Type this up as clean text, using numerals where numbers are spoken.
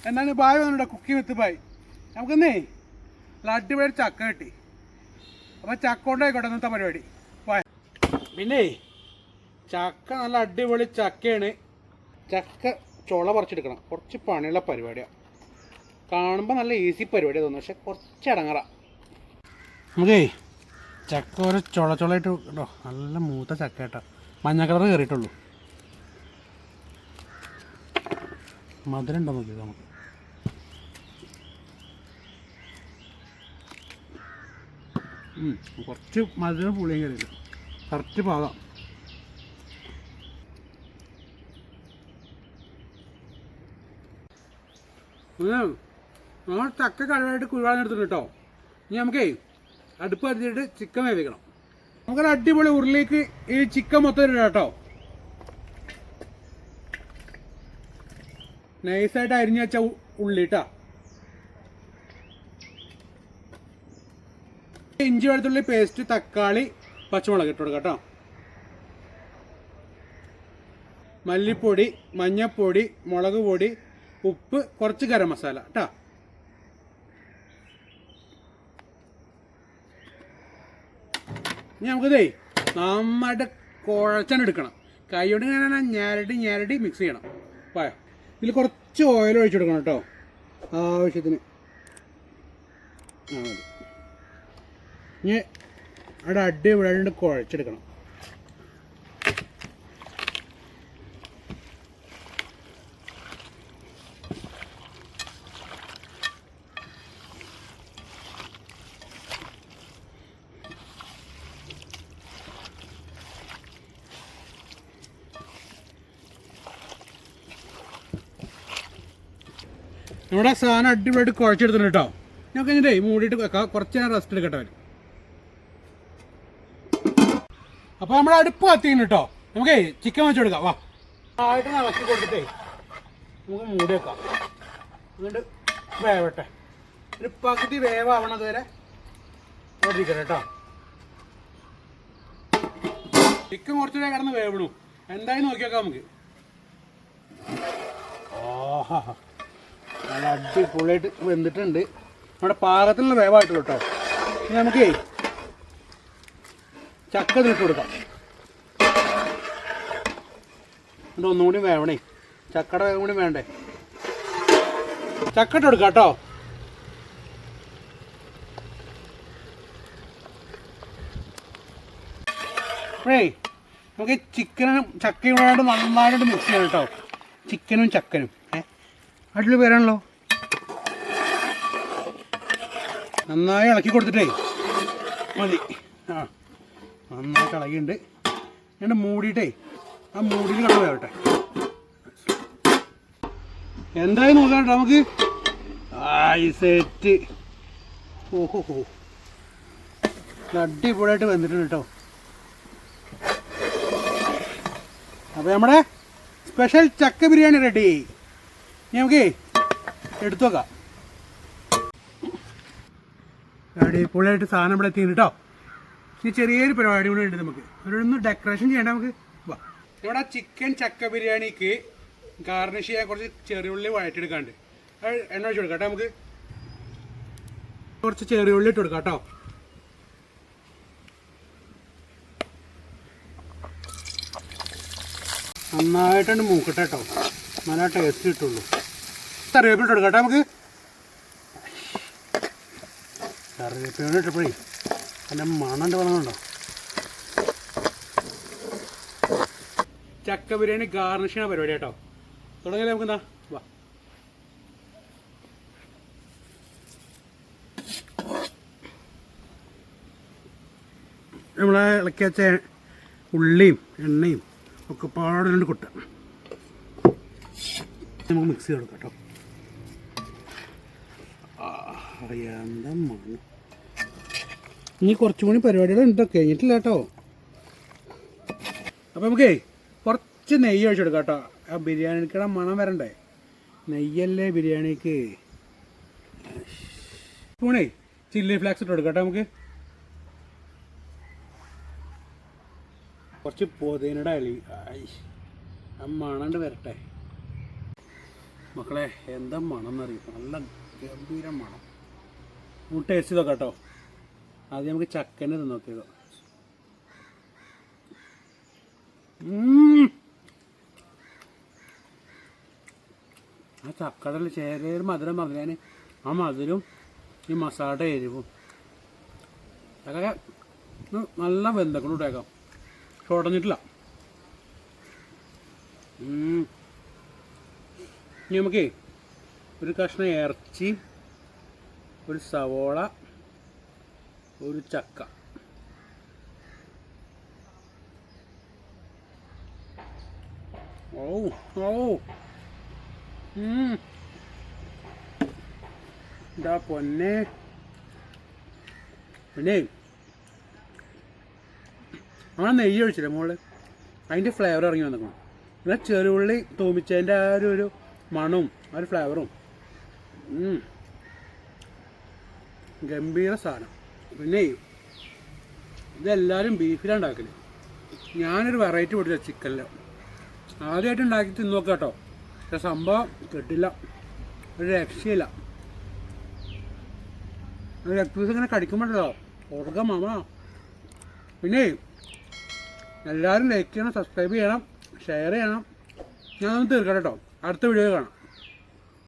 എന്താണ് ബായ് വന്നിട്ട് കുക്കിംഗ് വിത്ത് ബായ്. നമുക്കെന്നേ അടിപൊളി ചക്ക കിട്ടി. അപ്പോൾ ചക്ക കൊണ്ടായിക്കോട്ടെ ഇന്നത്തെ പരിപാടി. ബായ്. പിന്നെ ചക്ക നല്ല അടിപൊളി ചക്കയാണ്. ചക്ക ചുള പറിച്ചെടുക്കണം. കുറച്ച് പണിയുള്ള പരിപാടിയാണ്. കാണുമ്പോൾ നല്ല ഈസി പരിപാടിയാണ് തോന്നുന്നു, പക്ഷെ കുറച്ച് ഇടങ്ങറ. നമുക്കേ ചക്ക ഒരു ചുളയായിട്ട് കേട്ടോ. നല്ല മൂത്ത ചക്ക കേട്ടോ. മഞ്ഞ കളർ കയറിയിട്ടുള്ളൂ. മധുരം ഉണ്ടോ നോക്കി നമുക്ക്. കുറച്ച് മധുരം പുളിയും കയറിയില്ല. കറക്റ്റ് പാകം. നമ്മൾ ചക്ക കഴിവായിട്ട് കുഴിവാണെടുത്തിട്ടുണ്ട് കേട്ടോ. ഇനി നമുക്കേ അടുപ്പ് അരിഞ്ഞിട്ട് ചിക്കൻ വേവിക്കണം. നമുക്കൊരു അടിപൊളി ഉരുളിക്ക് ഈ ചിക്കൻ മൊത്തം ഇടാം കേട്ടോ. നൈസായിട്ട് അരിഞ്ഞ് വെച്ച ഉള്ളി കേട്ടോ. ഇഞ്ചി വെളുത്തുള്ളി പേസ്റ്റ്, തക്കാളി, പച്ചമുളക് ഇട്ട് കൊടുക്കാം കേട്ടോ. മല്ലിപ്പൊടി, മഞ്ഞൾപ്പൊടി, മുളക് പൊടി, ഉപ്പ്, കുറച്ച് ഗരം മസാല കേട്ടോ. ഇനി നമുക്കിതേ നമ്മുടെ കുഴച്ചെടുക്കണം. കൈ കൊണ്ട് ഇങ്ങനെ ഞരടി മിക്സ് ചെയ്യണം. പായോ ഇതിൽ കുറച്ച് ഓയിൽ ഒഴിച്ചു കൊടുക്കണം കേട്ടോ, ആവശ്യത്തിന്. മതി. ഇനി അവിടെ അടിപൊളിയായിട്ട് കുഴച്ചെടുക്കണം. നമ്മുടെ സാധനം അടിപൊളിയായിട്ട് കുഴച്ചെടുത്തിട്ടുണ്ട് കേട്ടോ. ഞാൻ കഴിഞ്ഞിട്ടേ മൂടിയിട്ട് വെക്കാം. കുറച്ച് നേരം റെസ്റ്റ് എടുക്കട്ടെ വരും. അപ്പോൾ നമ്മുടെ അടുപ്പ് കത്തിക്കുന്നു കേട്ടോ. നമുക്കേ ചിക്കൻ വെച്ച് കൊടുക്കാം. വാ ആയിട്ട് ഇളക്കി കൊടുത്തിട്ടേ നമുക്ക് മൂടി വെക്കാം. എന്നിട്ട് വേവട്ടെ. ഒരു പകുതി വേവാവണത് വരെ ഓടിക്കണം കേട്ടോ. ചിക്കൻ കുറച്ചുകൂടെ കിടന്ന് വേവണു. എന്തായാലും നോക്കി വെക്കാം നമുക്ക്. ആഹാ നല്ല അടിപൊളിയായിട്ട് വെന്തിട്ടുണ്ട്. നമ്മുടെ പാകത്തിനുള്ള വേവായിട്ടുള്ളൂ കേട്ടോ. ഇനി നമുക്കേ ചക്ക ഇട്ട് കൊടുക്കാം. എന്നിട്ട് ഒന്നുകൂടി വേവണേ. ചക്കയുടെ വേവും കൂടി വേണ്ടേ. ചക്ക ഇട്ട് കൊടുക്കാം കേട്ടോ. അപ്പോഴേ നമുക്ക് ചിക്കനും ചക്കയും കൂടെ നന്നായിട്ട് മിക്സ് ചെയ്യണം കേട്ടോ. ചിക്കനും ചക്കനും അടിപൊളി പേരാണല്ലോ. നന്നായി ഇളക്കി കൊടുത്തിട്ടേ മതി. നന്നായിട്ട് ഇളകിയിട്ടുണ്ട്. എന്നിട്ട് മൂടിയിട്ടേ ആ മൂടിയിൽ കണ്ടു വേവട്ടെ. എന്തായാലും നോക്കാം നമുക്ക്. സെറ്റ്. ഓഹോ അടിപൊളിയായിട്ട് വെന്തിട്ടുണ്ട് കേട്ടോ. അപ്പോൾ നമ്മുടെ സ്പെഷ്യൽ ചക്ക ബിരിയാണി റെഡി. നമുക്ക് എടുത്തു വെക്കാം. അടിപൊളിയായിട്ട് സാധനം ഇവിടെ എത്തിയിട്ടുണ്ട് കേട്ടോ. ഇനി ചെറിയൊരു പരിപാടി കൂടെ ഉണ്ട് നമുക്ക്. ഒന്ന് ഡെക്കറേഷൻ ചെയ്യേണ്ട നമുക്ക്. വാ. ഇവിടെ ചിക്കൻ ചക്ക ബിരിയാണിക്ക് ഗാർണിഷ് ചെയ്യാൻ കുറച്ച് ചെറിയുള്ളി വഴറ്റിയെടുക്കാണ്ട്. എണ്ണ ഒഴിച്ച് കൊടുക്കാം കേട്ടോ. നമുക്ക് കുറച്ച് ചെറിയുള്ളി ഇട്ട് കൊടുക്കാം കേട്ടോ. നന്നായിട്ടുണ്ട് മൂക്കട്ടെ കേട്ടോ. നല്ല ടേസ്റ്റ് കിട്ടുള്ളൂ. കറിവേപ്പില ഇട്ട് കൊടുക്കാം കേട്ടോ. നമുക്ക് കറിവേപ്പില ഇട്ടപ്പോഴേ അതിൻ്റെ മണൻ്റെ വന്നുണ്ടോ. ചക്ക ബിരിയാണി ഗാർണിഷ് ചെയ്യുന്ന പരിപാടി കേട്ടോ. തുടങ്ങിയാലേ നമുക്ക് എന്താ. വാ. നമ്മളെ ഇളക്കി വെച്ച ഉള്ളിയും എണ്ണയും ഒക്കെ പാടുകൊണ്ട് കൊട്ടാം. നമുക്ക് മിക്സ് ചെയ്ത് കൊടുക്കാം കേട്ടോ. എന്താ മണം. ഇനി കുറച്ചും കൂടി പരിപാടികളുണ്ട്, കഴിഞ്ഞിട്ടില്ല കേട്ടോ. അപ്പോൾ നമുക്കേ കുറച്ച് നെയ്യ് ഒഴിച്ച് കൊടുക്കാം കേട്ടോ. ആ ബിരിയാണിക്കുള്ള മണം വരണ്ടേ. നെയ്യല്ലേ ബിരിയാണിക്ക്. സ്പൂണേ ചില്ലി ഫ്ലേക്സ് ഇട്ട് കൊടുക്കാം കേട്ടോ. നമുക്ക് കുറച്ച് പുതിനയുടെ ഇല ആ മണണ്ട് വരട്ടെ. മക്കളെ എന്താ മണം എന്നറിയും, നല്ല ഗംഭീര മണം. നമുക്ക് ടേസ്റ്റ് ചെയ്തോക്കാം കേട്ടോ. ആദ്യം നമുക്ക് ചക്കനെ തിന്ന് നോക്കിയതോ. ആ ചക്കടൽ ചെറിയൊരു മധുരം പറഞ്ഞാൽ ആ മധുരവും ഈ മസാലയുടെ എരിവും അതൊക്കെ നല്ല വെന്തക്കണം ഇട്ടേക്കാം, ചുടഞ്ഞിട്ടില്ല. ഇനി നമുക്കേ ഒരു കഷ്ണം ഇറച്ചി, ഒരു സവോള, ഒരു ചക്ക. ഓ ഓ എന്താ പൊന്നെ. പിന്നെ നമ്മൾ നെയ്യ് ഒഴിച്ചില്ലേ മുകളിൽ, അതിൻ്റെ ഫ്ലേവർ ഇറങ്ങി വന്നിക്കണം. പിന്നെ ചെറുള്ളി തൂമിച്ചതിൻ്റെ ആ ഒരു മണവും ആ ഒരു ഫ്ലേവറും ഗംഭീര സാധനം. പിന്നെ ഇതെല്ലാവരും ബീഫിലാണ് ഉണ്ടാക്കല്. ഞാനൊരു വെറൈറ്റി പൊടിച്ച ചിക്കനിൽ ആദ്യമായിട്ട് ഉണ്ടാക്കി തിന്ന് നോക്കാം കേട്ടോ. പക്ഷെ സംഭവം കിട്ടില്ല, ഒരു രക്ഷയില്ല. ലെഗ് പീസ് ഇങ്ങനെ കടിക്കുമ്പോഴല്ലോ ഓർക്കം മാമ. പിന്നെ എല്ലാവരും ലൈക്ക് ചെയ്യണം, സബ്സ്ക്രൈബ് ചെയ്യണം, ഷെയർ ചെയ്യണം. ഞാനൊന്ന് തീർക്കാം കേട്ടോ. അടുത്ത വീഡിയോ കാണാം.